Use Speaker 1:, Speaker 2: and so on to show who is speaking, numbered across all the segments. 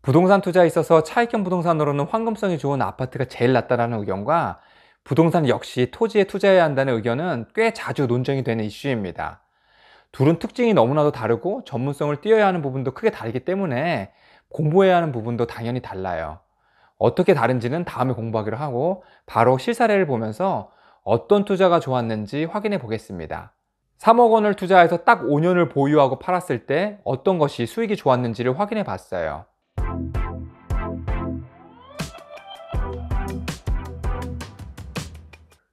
Speaker 1: 부동산 투자에 있어서 차익형 부동산으로는 환금성이 좋은 아파트가 제일 낫다라는 의견과 부동산 역시 토지에 투자해야 한다는 의견은 꽤 자주 논쟁이 되는 이슈입니다. 둘은 특징이 너무나도 다르고 전문성을 띄어야 하는 부분도 크게 다르기 때문에 공부해야 하는 부분도 당연히 달라요. 어떻게 다른지는 다음에 공부하기로 하고 바로 실사례를 보면서 어떤 투자가 좋았는지 확인해 보겠습니다. 3억 원을 투자해서 딱 5년을 보유하고 팔았을 때 어떤 것이 수익이 좋았는지를 확인해 봤어요.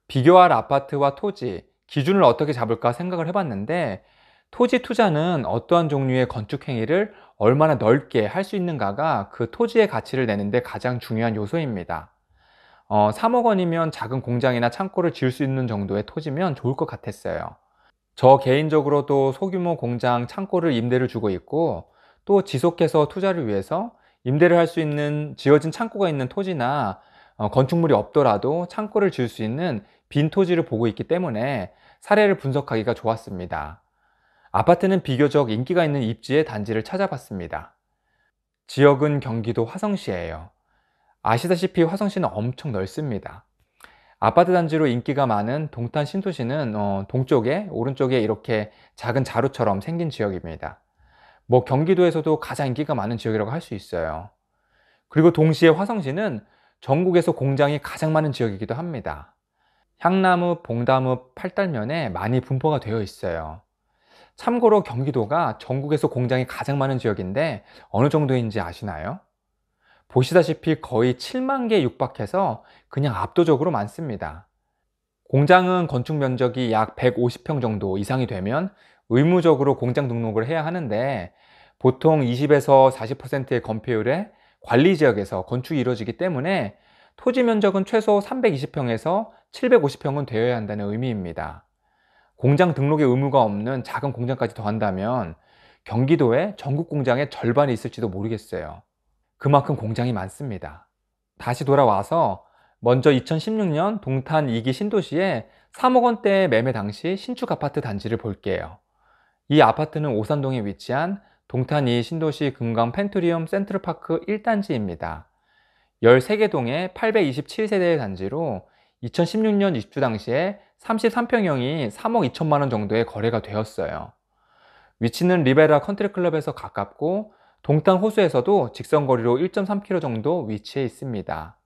Speaker 1: 비교할 아파트와 토지, 기준을 어떻게 잡을까 생각을 해봤는데, 토지 투자는 어떠한 종류의 건축 행위를 얼마나 넓게 할 수 있는가가 그 토지의 가치를 내는데 가장 중요한 요소입니다. 3억 원이면 작은 공장이나 창고를 지을 수 있는 정도의 토지면 좋을 것 같았어요. 저 개인적으로도 소규모 공장, 창고를 임대를 주고 있고, 또 지속해서 투자를 위해서 임대를 할 수 있는 지어진 창고가 있는 토지나 건축물이 없더라도 창고를 지을 수 있는 빈 토지를 보고 있기 때문에 사례를 분석하기가 좋았습니다. 아파트는 비교적 인기가 있는 입지의 단지를 찾아봤습니다. 지역은 경기도 화성시예요. 아시다시피 화성시는 엄청 넓습니다. 아파트 단지로 인기가 많은 동탄 신도시는 동쪽에 오른쪽에 이렇게 작은 자루처럼 생긴 지역입니다. 뭐 경기도에서도 가장 인기가 많은 지역이라고 할 수 있어요. 그리고 동시에 화성시는 전국에서 공장이 가장 많은 지역이기도 합니다. 향나무, 봉나무, 팔달면에 많이 분포가 되어 있어요. 참고로 경기도가 전국에서 공장이 가장 많은 지역인데 어느 정도인지 아시나요? 보시다시피 거의 7만 개 육박해서 그냥 압도적으로 많습니다. 공장은 건축 면적이 약 150평 정도 이상이 되면 의무적으로 공장 등록을 해야 하는데, 보통 20에서 40%의 건폐율에 관리 지역에서 건축이 이루어지기 때문에 토지 면적은 최소 320평에서 750평은 되어야 한다는 의미입니다. 공장 등록의 의무가 없는 작은 공장까지 더한다면 경기도에 전국 공장의 절반이 있을지도 모르겠어요. 그만큼 공장이 많습니다. 다시 돌아와서 먼저 2016년 동탄 2기 신도시에 3억 원대 매매 당시 신축 아파트 단지를 볼게요. 이 아파트는 오산동에 위치한 동탄 2 신도시 금강 펜트리움 센트럴파크 1단지입니다. 13개 동의 827세대의 단지로 2016년 입주 당시에 33평형이 3억 2천만 원 정도의 거래가 되었어요. 위치는 리베라 컨트리클럽에서 가깝고 동탄 호수에서도 직선거리로 1.3km 정도 위치해 있습니다.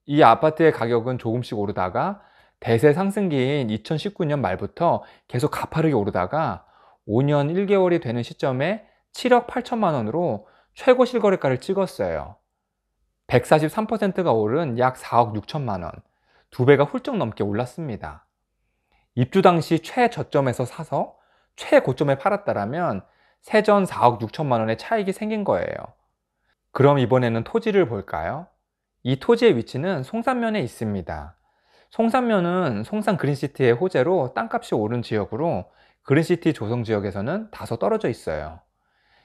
Speaker 1: 이 아파트의 가격은 조금씩 오르다가 대세 상승기인 2019년 말부터 계속 가파르게 오르다가 5년 1개월이 되는 시점에 7억 8천만 원으로 최고 실거래가를 찍었어요. 143%가 오른 약 4억 6천만 원, 두 배가 훌쩍 넘게 올랐습니다. 입주 당시 최저점에서 사서 최고점에 팔았다라면 세전 4억 6천만 원의 차익이 생긴 거예요. 그럼 이번에는 토지를 볼까요? 이 토지의 위치는 송산면에 있습니다. 송산면은 송산 그린시티의 호재로 땅값이 오른 지역으로 그린시티 조성 지역에서는 다소 떨어져 있어요.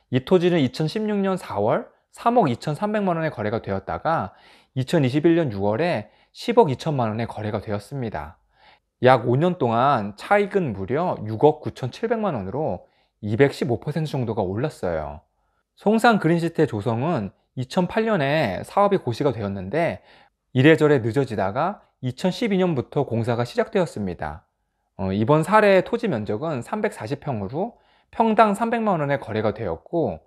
Speaker 1: 이 토지는 2016년 4월 3억 2,300만 원에 거래가 되었다가 2021년 6월에 10억 2천만 원에 거래가 되었습니다. 약 5년 동안 차익은 무려 6억 9,700만 원으로 215% 정도가 올랐어요. 송산 그린시티의 조성은 2008년에 사업이 고시가 되었는데 이래저래 늦어지다가 2012년부터 공사가 시작되었습니다. 이번 사례의 토지 면적은 340평으로 평당 300만 원에 거래가 되었고,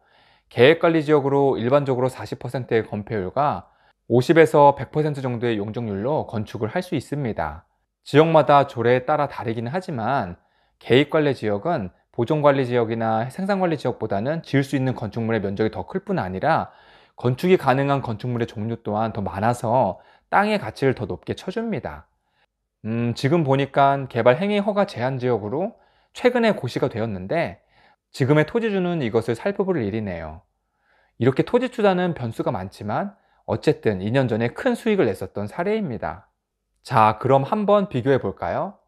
Speaker 1: 계획관리지역으로 일반적으로 40%의 건폐율과 50에서 100% 정도의 용적률로 건축을 할 수 있습니다. 지역마다 조례에 따라 다르기는 하지만 계획관리지역은 보존관리지역이나 생산관리지역보다는 지을 수 있는 건축물의 면적이 더 클 뿐 아니라 건축이 가능한 건축물의 종류 또한 더 많아서 땅의 가치를 더 높게 쳐줍니다. 지금 보니까 개발 행위 허가 제한 지역으로 최근에 고시가 되었는데 지금의 토지주는 이것을 살펴볼 일이네요. 이렇게 토지 투자는 변수가 많지만 어쨌든 2년 전에 큰 수익을 냈었던 사례입니다. 자, 그럼 한번 비교해 볼까요?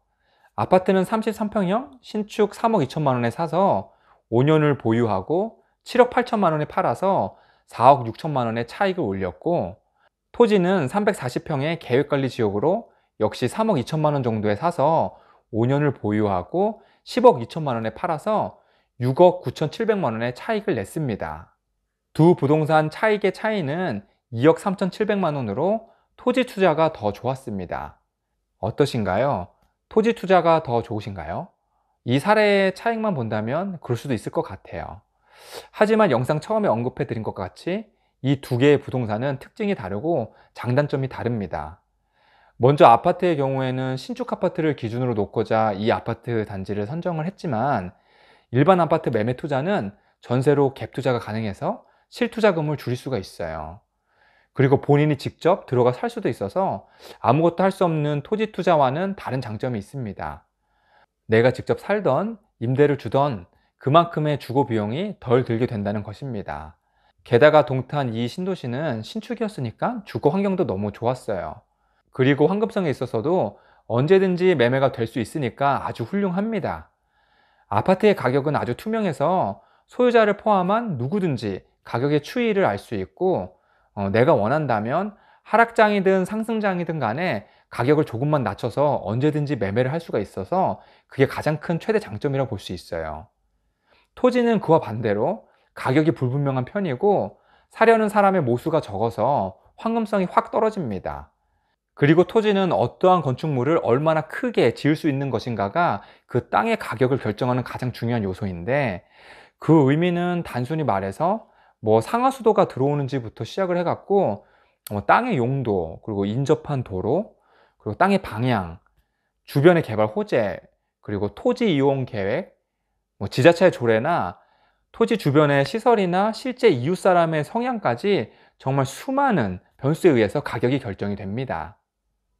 Speaker 1: 아파트는 33평형 신축 3억 2천만 원에 사서 5년을 보유하고 7억 8천만 원에 팔아서 4억 6천만 원의 차익을 올렸고, 토지는 340평의 계획관리 지역으로 역시 3억 2천만 원 정도에 사서 5년을 보유하고 10억 2천만 원에 팔아서 6억 9,700만 원의 차익을 냈습니다. 두 부동산 차익의 차이는 2억 3,700만 원으로 토지 투자가 더 좋았습니다. 어떠신가요? 토지 투자가 더 좋으신가요? 이 사례의 차익만 본다면 그럴 수도 있을 것 같아요. 하지만 영상 처음에 언급해 드린 것 같이 이 두 개의 부동산은 특징이 다르고 장단점이 다릅니다. 먼저 아파트의 경우에는 신축 아파트를 기준으로 놓고자 이 아파트 단지를 선정을 했지만, 일반 아파트 매매 투자는 전세로 갭 투자가 가능해서 실투자금을 줄일 수가 있어요. 그리고 본인이 직접 들어가 살 수도 있어서 아무것도 할 수 없는 토지 투자와는 다른 장점이 있습니다. 내가 직접 살던 임대를 주던 그만큼의 주거 비용이 덜 들게 된다는 것입니다. 게다가 동탄 이 신도시는 신축이었으니까 주거 환경도 너무 좋았어요. 그리고 환급성에 있어서도 언제든지 매매가 될 수 있으니까 아주 훌륭합니다. 아파트의 가격은 아주 투명해서 소유자를 포함한 누구든지 가격의 추이를 알 수 있고, 내가 원한다면 하락장이든 상승장이든 간에 가격을 조금만 낮춰서 언제든지 매매를 할 수가 있어서 그게 가장 큰 최대 장점이라고 볼 수 있어요. 토지는 그와 반대로 가격이 불분명한 편이고 사려는 사람의 모수가 적어서 황금성이 확 떨어집니다. 그리고 토지는 어떠한 건축물을 얼마나 크게 지을 수 있는 것인가가 그 땅의 가격을 결정하는 가장 중요한 요소인데, 그 의미는 단순히 말해서 상하수도가 들어오는지부터 시작을 해갖고 땅의 용도, 그리고 인접한 도로, 그리고 땅의 방향, 주변의 개발 호재, 그리고 토지 이용 계획, 지자체의 조례나 토지 주변의 시설이나 실제 이웃 사람의 성향까지 정말 수많은 변수에 의해서 가격이 결정이 됩니다.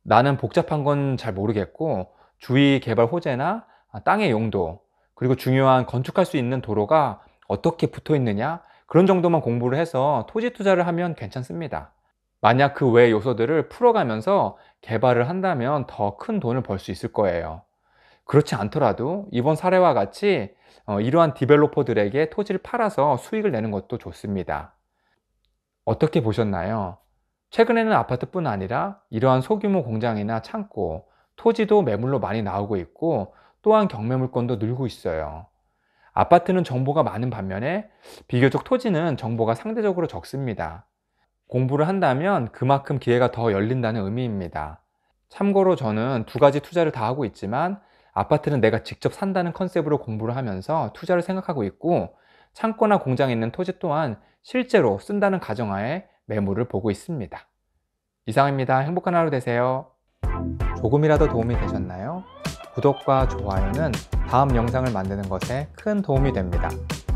Speaker 1: 나는 복잡한 건 잘 모르겠고 주위 개발 호재나 땅의 용도, 그리고 중요한 건축할 수 있는 도로가 어떻게 붙어 있느냐, 그런 정도만 공부를 해서 토지 투자를 하면 괜찮습니다. 만약 그 외 요소들을 풀어가면서 개발을 한다면 더 큰 돈을 벌 수 있을 거예요. 그렇지 않더라도 이번 사례와 같이 이러한 디벨로퍼들에게 토지를 팔아서 수익을 내는 것도 좋습니다. 어떻게 보셨나요? 최근에는 아파트뿐 아니라 이러한 소규모 공장이나 창고, 토지도 매물로 많이 나오고 있고, 또한 경매물건도 늘고 있어요. 아파트는 정보가 많은 반면에 비교적 토지는 정보가 상대적으로 적습니다. 공부를 한다면 그만큼 기회가 더 열린다는 의미입니다. 참고로 저는 두 가지 투자를 다 하고 있지만, 아파트는 내가 직접 산다는 컨셉으로 공부를 하면서 투자를 생각하고 있고, 창고나 공장에 있는 토지 또한 실제로 쓴다는 가정하에 매물을 보고 있습니다. 이상입니다. 행복한 하루 되세요. 조금이라도 도움이 되셨나요? 구독과 좋아요는 다음 영상을 만드는 것에 큰 도움이 됩니다.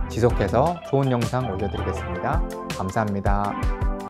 Speaker 1: 지속해서 좋은 영상 올려드리겠습니다. 감사합니다.